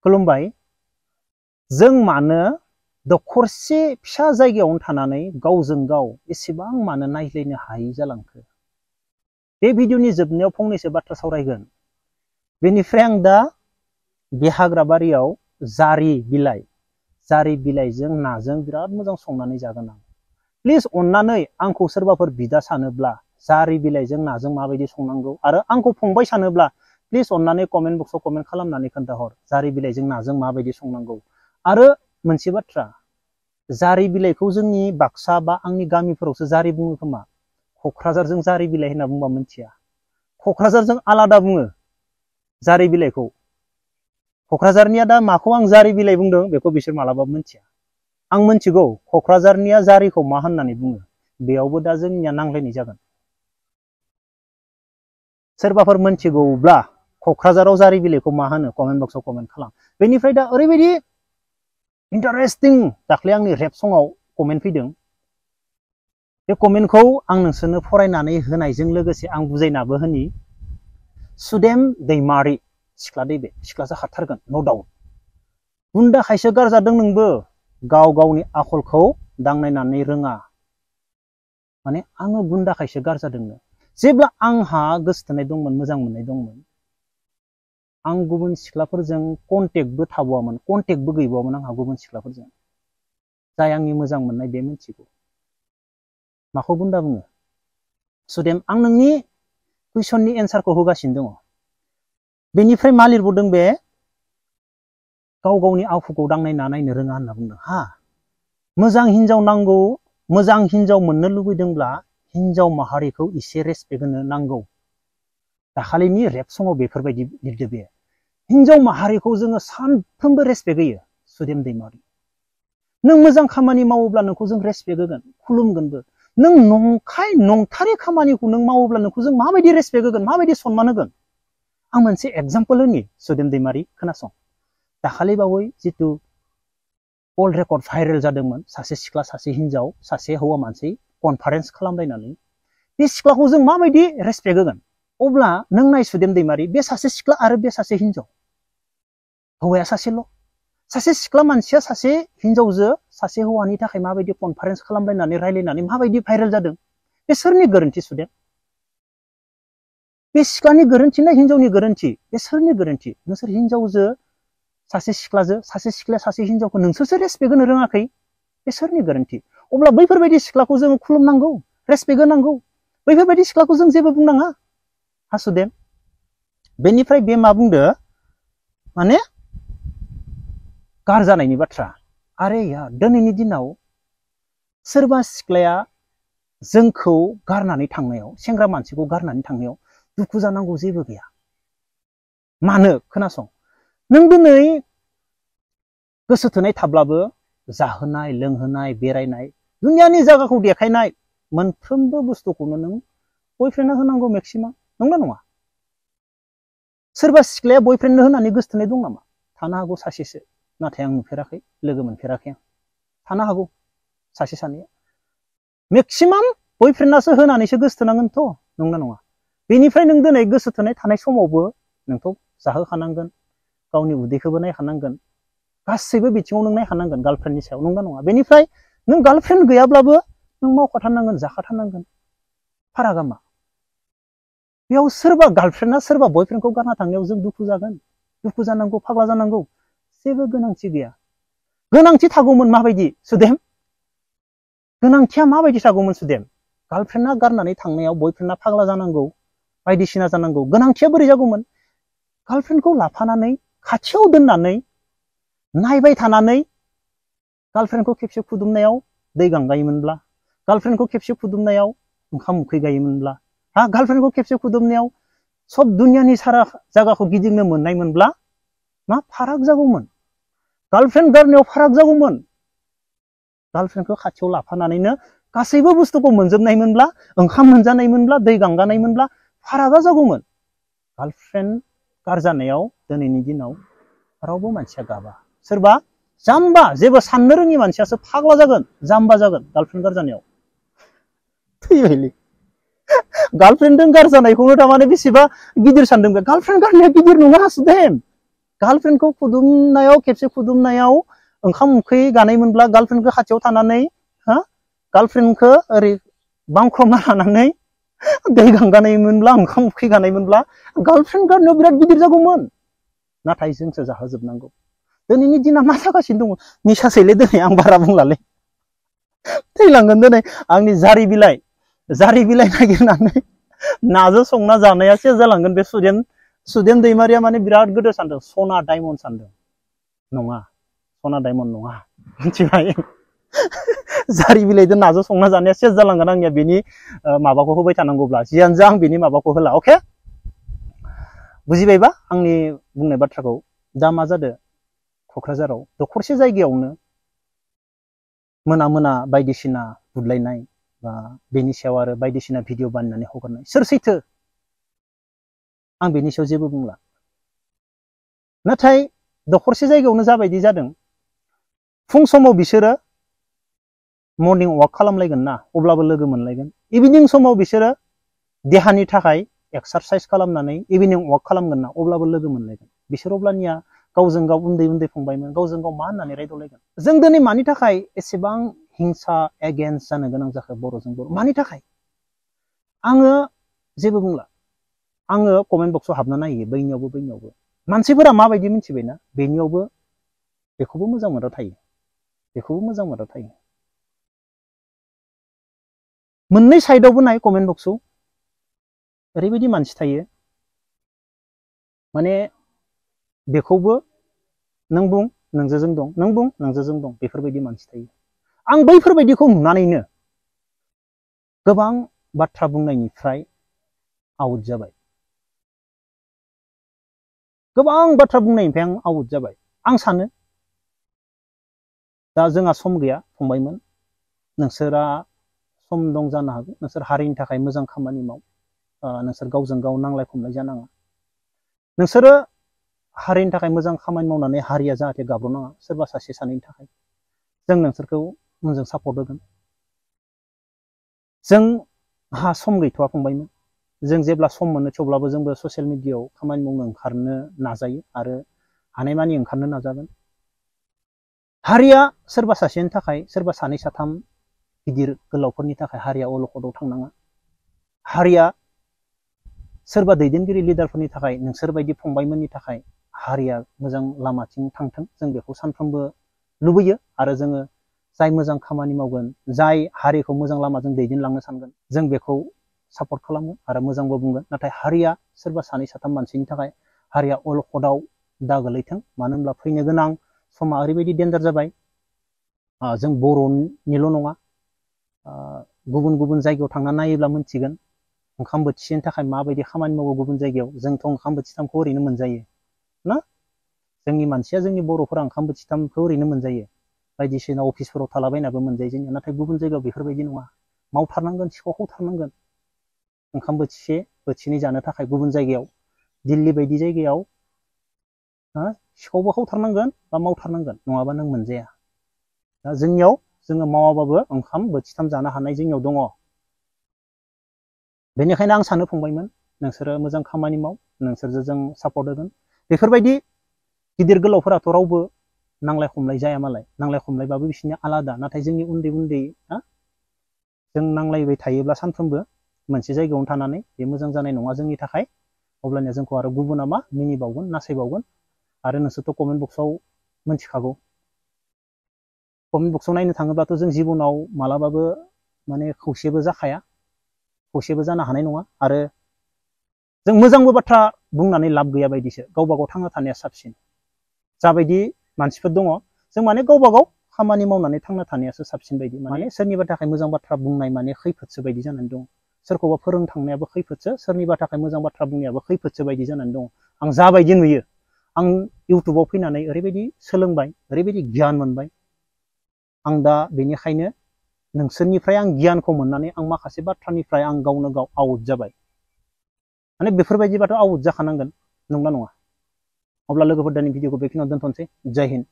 खुलुमबाय जों मानो दखरसे फिसा जायगायावनो थानानै गावजों गाव एसेबां मानो नायज्लायनो हायै जालांखो बे भिडिअनि जोबनायाव फंनैसो बाथ्रा सावरायगोन बेनिफ्राय आं दा बे हाग्राबारियाव जारि बिलाइजों नाजों बिराद मोजां संनानै जागोन आं प्लिज अन्नानै आंखौ सोरबाफोर बिदा सानोब्ला जारि बिलाइजों नाजों माबायदि संनांगौ आरो आंखौ फंबाय सानोब्ला प्लिज अन्नानै कमेन्ट बक्सआव कमेन्ट खालामनानै खोन्थाहर जारि बिलाइजों नाजों माबायदि संनांगौ आरो मोनसे बाथ्रा जारि बिलाइखौ जोंनि बाक्सा बा आंनि गामिफोरावसो जारि बुङो खोमा क'क्राझारजों जारि बिलाइ होनना बुंबा मिथिया क'क्राझारजों आलादा बुङो जारि बिलाइखौ क'क्राझारनिया दा माखौ आं जारि बिलाइ बुंदों बेखौ बिसोर मालाबाबो मिथिया आं मिथिगौ क'क्राझारनिया जारिखौ मा होननानै बुङो बेयावबो दा जोंनिया नांलायनाय जागोन सोरबाफोर मिथिगौब्ला क'क्राझाराव जारि बिलाइखौ मा होनो कमेन्ट बक्सआव कमेन्ट खालाम बेनिफ्राय दा ओरैबायदि इन्टारेस्टिं दाख्लै आंनि रेप सङाव कमेन्ट फैदों बे कमेन्टखौ आं नोंसोरनो फरायनानै होनायजों लोगोसे आं बुजायनाबो होनि सुदेम दैमारि सिख्ला दैबे सिख्लासो हाथारगोन नो डाउट गुन्दा खायसो गारजादों नोंबो गाव गावनि आखलखौ दांनायनानै रोङा माने आङो गुन्दा खायसो गारजादोंनो जेब्ला आंहा गोसोथोनाय दंमोन मोजां मोननाय दंमोन आं गुबुन सिख्लाफोरजों कन्टेक्टबो थाबावामोन कन्टेक्टबो गैबावामोन आंहा गुबुन सिख्लाफोरजों जाय आंनि मोजां मोननाय बे मिथिगौ माखौ गुन्दा बुङो सुदेम आं नोंनि कुइसननि एन्सारखौ होगासिनो दङ बेनिफ्राय मा लिरबावदों बे गाव गावनि आखुखौ दांनायना नायनो रोङा होनना बुंदों हा मोजां हिनजाव नांगौ मोजां हिनजाव मोननो लुबैदोंब्ला हिनजाव माहारिखौ एसे रेसपेक्ट होनो नांगौ दाखालिनि रेप सङाव बेफोरबायदि लिरदो बे हिनजाव माहारिखौ जोङो सानफ्रोमबो रेसपेक्ट होयो सुदेम दैमारि नों मोजां खामानि मावोब्ला नोंखौ जों रेसपेक्ट होगोन खुलुमगोनबो नों नंखाय नंथारै खामानिखौ नों मावोब्ला नोंखौ जों माबायदि रेसपेक्ट होगोन माबायदि सन्मान होगोन आं मोनसे एग्जाम्पल होनि सुदेम दैमारि खोनासं दाखालि बावै जितु कल रेकर्ड भाइरेल जादोंमोन सासे सिख्ला सासे हिनजाव सासे हौवा मानसि कनफारेन्स खालामलायनानै बे सिख्लाखौ जों माबायदि रेसपेक्ट होगोन अब्ला नों नाय सुदेम दैमारि बे सासे सिख्ला आरो बे सासे हिनजाव हौवाया सासेल' सासे सिख्ला मानसिया सासे हिनजावजों सासे हौवानि थाखाय माबायदि कनफारेन्स खालामलायनानै रायलायनानै माबायदि भाइरेल जादों बे सोरनि गोरोन्थि सुदेम बे सिख्लानि गोरोन्थि ना हिनजावनि गोरोन्थि बे सोरनि गोरोन्थि नोंसोर हिनजावजों सासे सिख्लाजों सासे सिख्लाया सासे हिनजावखौ नोंसोरसो रेसपेक्ट होनो रोङाखै बे सोरनि गोरोन्थि अब्ला बैफोरबायदि सिख्लाखौ जोङो खुलुमनांगौ रेसपेक्ट होनांगौ बैफोरबायदि सिख्लाखौ जों जेबो बुंनाङा हासुदेम बेनिफ्राय बे मा बुंदो माने गारजानायनि बाथ्रा आरे यार दिनैनि दिनाव सोरबा सिख्लाया जोंखौ गारनानै थांनायाव सेंग्रा मानसिखौ गारनानै थांनायाव दुखु जानांगौ जेबो गैया मानो खोनासं नों दिनै गोसो थोनाय थाब्लाबो जाहोनाय लोंहोनाय बेरायनाय दुनियानि जायगाखौ देखायनाय मोनफ्रोमबो बुस्थुखौनो नों बयफ्रेन्डनो होनांगौ मेक्सिमाम नंना नङा सोरबा सिख्लाया बयफ्रेन्डनो होनानै गोसोथोनाय दं नामा थानो हागौ सासेसो नाथाय आं नुफेराखै लोगो मोनफेराखै आं थानो हागौ सासे सानैया मेक्सिमाम बयफ्रेन्डनासो होनानैसो गोसोथोनांगोनथ' नंना नङा बेनिफ्राय नों दिनै गोसोथोनाय थानाय समावबो नोंखौ जाहोखानांगोन गावनि उदैखौबो नायखानांगोन गासैबो बिथिङाव नों नायखानांगोन गार्लफ्रेन्डनि सायाव नंना नङा बेनिफ्राय नों गार्लफ्रेन्ड गैयाब्लाबो नों मावखाथारनांगोन जाखाथारनांगोन फारागा मा बेयाव सोरबा गार्लफ्रेन्डआ सोरबा बयफ्रेन्डखौ गारना थांनायाव जों दुखु जागोन दुखु जानांगौ फाग्ला जानांगौ जेबो गोनांथि गैया गोनांथि थागौमोन माबायदि सुदेम गोनांथिया माबायदि थागौमोन सुदेम गार्लफ्रेन्डआ गारनानै थांनायाव बयफ्रेन्डआ फाग्ला जानांगौ बायदिसिना जानांगौ गोनांथिया बोरै जागौमोन गार्लफ्रेन्डखौ लाफानानै खाथियाव दोननानै नायबाय थानानै गार्लफ्रेन्डखौ खेबसे खुदुमनायाव दै गांगायोमोनब्ला गार्लफ्रेन्डखौ खेबसे खुदुमनायाव ओंखाम उखै गायोमोनब्ला हा गार्लफ्रेन्डखौ खेबसे खुदुमनायाव सब दुनियानि सारा जायगाखौ गिदिंनो मोननायमोनब्ला मा फाराग जागौमोन गार्लफ्रेन्ड गारनायाव फाराग जागौमोन गार्लफ्रेन्डखौ खाथियाव लाफानानैनो गासैबो बुस्थुखौ मोनजोबनायमोनब्ला ओंखाम मोनजानायमोनब्ला दै गांगानायमोनब्ला फारागा जागौमोन गार्लफ्रेन्ड गारजानायाव दिनैनि दिनाव रावबो मानसिया गाबा सोरबा जाम्बा जेबो साननो रोङि मानसियासो फाग्ला जागोन जाम्बा जागोन गार्लफ्रेन्ड गारजानायाव थैबायलै गार्लफ्रेन्डजों गारजानायखौनो थारमाने बेसेबा गिदिर सानदों बे गार्लफ्रेन्ड गारनाया गिदिर नङा सुदेम गार्लफ्रेन्डखौ खुदुमनायाव खेबसे खुदुमनायाव ओंखाम ओंख्रि गानायमोनब्ला गार्लफ्रेन्डखौ खाथियाव थानानै गार्लफ्रेन्डखौ ओरै बांख्रमना लानानै दै गांगानायमोनब्ला ओंखाम ओंख्रि गानायमोनब्ला गार्लफ्रेन्ड गारनायाव बिराद गिदिर जागौमोन नाथाय जोंसो जाहोजोबनांगौ दिनैनि दिना मा जागासिनो दङ निसासैलै दिनै आं बारा बुंलालै थैलांगोन दिनै आंनि जारि बिलाइ नागिरनानै नाजों संना जानाया सेस जालांगोन बे सुदेम दैमारिया माने बिराद गोदो सानदों सना डायमन्ड सानदों नङा सना डायमन्ड नङा मिथिबाय जारि बिलाइजों नाजों संना जानाया सेस जालांगोन आंनिया बेनि माबाखौ होबाय थानांगौब्ला जियानो जा आं बेनि माबाखौ होला अके बुजिबायबा आंनि बुंनाय बाथ्राखौ दा मा जादों क'क्राझाराव दखरसे जायगायावनो मोना बायदिसिना बुदलायनाय बा बेनि सायाव आरो बायदिसिना भिडिअ बानायनानै हगारनाय सोर सैथो आं बेनि सायाव जेबो बुंला नाथाय दखरसे जायगायावनो जाबायदि जादों फुं समाव बिसोरो मर्निं वाक खालामलायगोन ना अब्लाबो लोगो मोनलायगोन इभिनिं समाव बिसोरो देहानि थाखाय एक्सारसाइज खालामनानै इभिनिं वाक खालामगोन ना अब्लाबो लोगो मोनलायगोन बिसोर अब्लानिया गावजों गाव उन्दै फंबायमोन गावजों गाव मा होननानै रायदावलायगोन जों दिनै मानि थाखाय एसेबां हिंसा एगेन्स्ट जानो गोनां जाखो बर'जों बर' मानि थाखाय आङो जेबो बुंला आङो कमेन्ट बक्सआव हाबना नायो बैनियावबो मानसिफोरा माबायदि मिथिबायना बेनियावबो बेखौबो मोजां मोनग्रा थायो मोननै साइडआवबो नाय कमेन्ट बक्सआव ओरैबायदि मानसि थायो माने बेखौबो नों बुं नोंजों दं नों बुं नोंजों दं बेफोरबायदि मानसि थायो आं बैफोरबायदिखौ नुनानैनो गोबां बाथ्रा बुंनायनिफ्राय आउट जाबाय आं सानो दा जोंहा सम गैया फंबायमोन नोंसोरा सम दं जानो हागौ नोंसोर हारिनि थाखाय मोजां खामानि माव नोंसोर गावजों गाव नांलाय खमलाय जानाङा नोंसोरो हारिनि थाखाय मोजां खामानि मावनानै हारिया जाहाथे गाब्र'नाङा सोरबा सासे सानैनि थाखाय जों नोंसोरखौ मोजां सापर्ट होगोन जोंहा सम गैथ'वा फंबायमोन जों जेब्ला सम मोनो थेवब्लाबो जोंबो ससियेल मिडियायाव खामानि मावनो ओंखारनो नाजायो आरो हानायमानि ओंखारनो नाजागोन हारिया सोरबा सासेनि थाखाय सोरबा सानै साथाम गिदिर गोलावफोरनि थाखाय हारिया अलखदाव थांनाङा हारिया सोरबा दैदेनगिरि लिडारफोरनि थाखाय नोंसोर बायदि फंबायमोननि थाखाय हारिया मोजां लामाथिं थांथों जों बेखौ सानफ्रोमबो लुबैयो आरो जोङो जाय मोजां खामानि मावगोन जाय हारिखौ मोजां लामाजों दैदेनलांनो सानगोन जों बेखौ सापर्ट खालामगोन आरो मोजांबो बुंगोन नाथाय हारिया सोरबा सानै साथाम मानसिनि थाखाय हारिया अलखदाव दा गोलैथों मानो होनब्ला फैनो गोनां समा ओरैबायदि डेन्जार जाबाय जों बर'निल' नङा गुबुन जायगायाव थांना नायोब्ला मोनथिगोन ओंखाम बोथिसेनि थाखाय माबायदि खामानि मावो गुबुन जायगायाव जोंथ' ओंखाम बोथिथामखौ ओरैनो मोनजायो ना जोंनि मानसिया जोंनि बर'फोरा ओंखाम बोथिथामखौ ओरैनो मोनजायो बायदिसिना अफिसफोराव थालाबायनाबो मोनजायो जोंनिया नाथाय गुबुन जायगायाव बेफोरबायदि नङा मावथारनांगोन सिखावखौ थारनांगोन ओंखाम बोथिनै जानो थाखाय गुबुन जायगायाव दिल्ली बायदि जायगायाव सिखावबो खावथारनांगोन बा मावथारनांगोन नङाबा नों मोनजाया दा जोंनियाव जोङो मावाबाबो ओंखाम बोथिथाम जानो हानाय जोंनियाव दङ बेनिखायनो आं सानो फंबायमोन नोंसोरो मोजां खामानि माव नोंसोरजों जों सापर्ट होगोन बेफोरबायदि गिदिर गोलावफोराथ' रावबो नांलाय खमलाय जाया मालाय नांलाय खमलायबाबो बिसोरनिया आलादा नाथाय जोंनि उन्दै जों नांलायबाय थायोब्ला सानफ्रोमबो मोनसे जायगायावनो थानानै बे मोजां जानाय नङा जोंनि थाखाय अब्लानिया जोंखौ आरो गुबुना मा मिनिबावगोन नासयबावगोन आरो नोंसोरथ' कमेन्ट बक्सआव मोनथिखागौ कमेन्ट बक्सआव नायनो थाङोब्लाथ' जों जिबनाव मालाबाबो माने खौसेबो जाखाया खौसेबो जानो हानाय नङा आरो जों मोजांबो बाथ्रा बुंनानै लाब गैया बायदिसो गावबा गाव थांना थानाया साबसिन जाबायदि मानसिफोर दङ जों माने गावबा गाव खामानि मावनानै थांना थानायासो साबसिन बायदि माने सोरनिबा थाखाय मोजां बाथ्रा बुंनाय माने खैफोदसो बायदि जानानै दं सोरखौबा फोरोंथांनायाबो खैफोदसो सोरनिबा थाखाय मोजां बाथ्रा बुंनायाबो खैफोदसो बायदि जानानै दं आं जाबायदि नुयो आं इउटुबाव फैनानै ओरैबायदि सोलोंबाय ओरैबायदि गियान मोनबाय आं दा बेनिखायनो नोंसोरनिफ्राय आं गियानखौ मोननानै आं माखासे बाथ्रानिफ्राय आं गावनो गाव आउट जाबाय माने बेफोरबायदिबाथ' आउट जाखानांगोन नंगौना नङा अब्ला लोगोफोर दिनै भिडिअखौ बेखिनियाव दोनथ'नोसै जय हिन्द